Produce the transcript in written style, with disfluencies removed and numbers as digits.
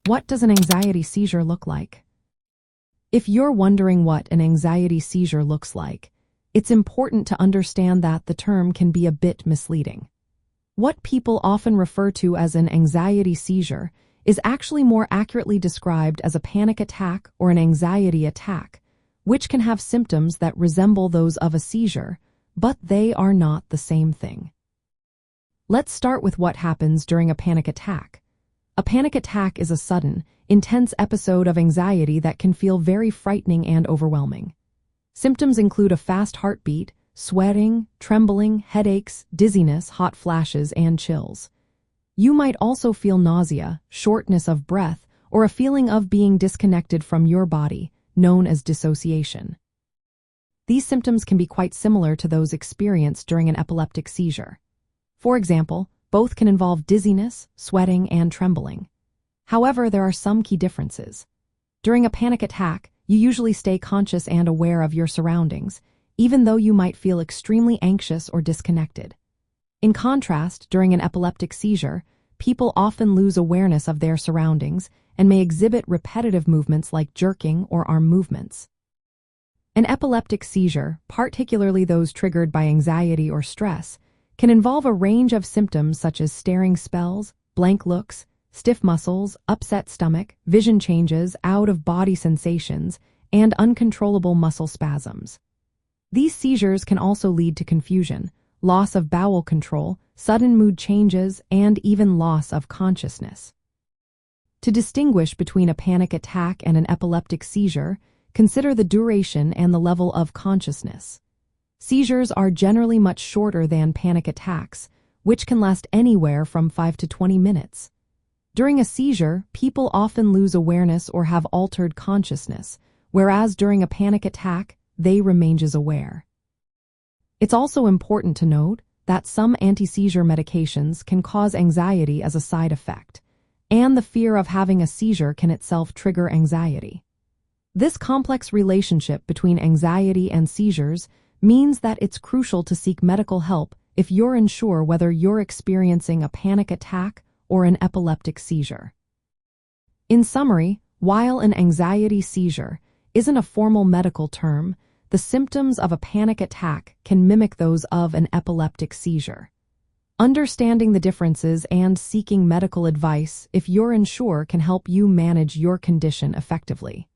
What does an anxiety seizure look like? If you're wondering what an anxiety seizure looks like, it's important to understand that the term can be a bit misleading. What people often refer to as an anxiety seizure is actually more accurately described as a panic attack or an anxiety attack, which can have symptoms that resemble those of a seizure, but they are not the same thing. Let's start with what happens during a panic attack. A panic attack is a sudden, intense episode of anxiety that can feel very frightening and overwhelming. Symptoms include a fast heartbeat, sweating, trembling, headaches, dizziness, hot flashes, and chills. You might also feel nausea, shortness of breath, or a feeling of being disconnected from your body, known as dissociation. These symptoms can be quite similar to those experienced during an epileptic seizure. For example, both can involve dizziness, sweating, and trembling. However, there are some key differences. During a panic attack, you usually stay conscious and aware of your surroundings, even though you might feel extremely anxious or disconnected. In contrast, during an epileptic seizure, people often lose awareness of their surroundings and may exhibit repetitive movements like jerking or arm movements. An epileptic seizure, particularly those triggered by anxiety or stress, can involve a range of symptoms such as staring spells, blank looks, stiff muscles, upset stomach, vision changes, out-of-body sensations, and uncontrollable muscle spasms. These seizures can also lead to confusion, loss of bowel control, sudden mood changes, and even loss of consciousness. To distinguish between a panic attack and an epileptic seizure, consider the duration and the level of consciousness. Seizures are generally much shorter than panic attacks, which can last anywhere from 5 to 20 minutes. During a seizure, people often lose awareness or have altered consciousness, whereas during a panic attack, they remain aware. It's also important to note that some anti-seizure medications can cause anxiety as a side effect, and the fear of having a seizure can itself trigger anxiety. This complex relationship between anxiety and seizures means that it's crucial to seek medical help if you're unsure whether you're experiencing a panic attack or an epileptic seizure. In summary, while an anxiety seizure isn't a formal medical term, the symptoms of a panic attack can mimic those of an epileptic seizure. Understanding the differences and seeking medical advice if you're unsure can help you manage your condition effectively.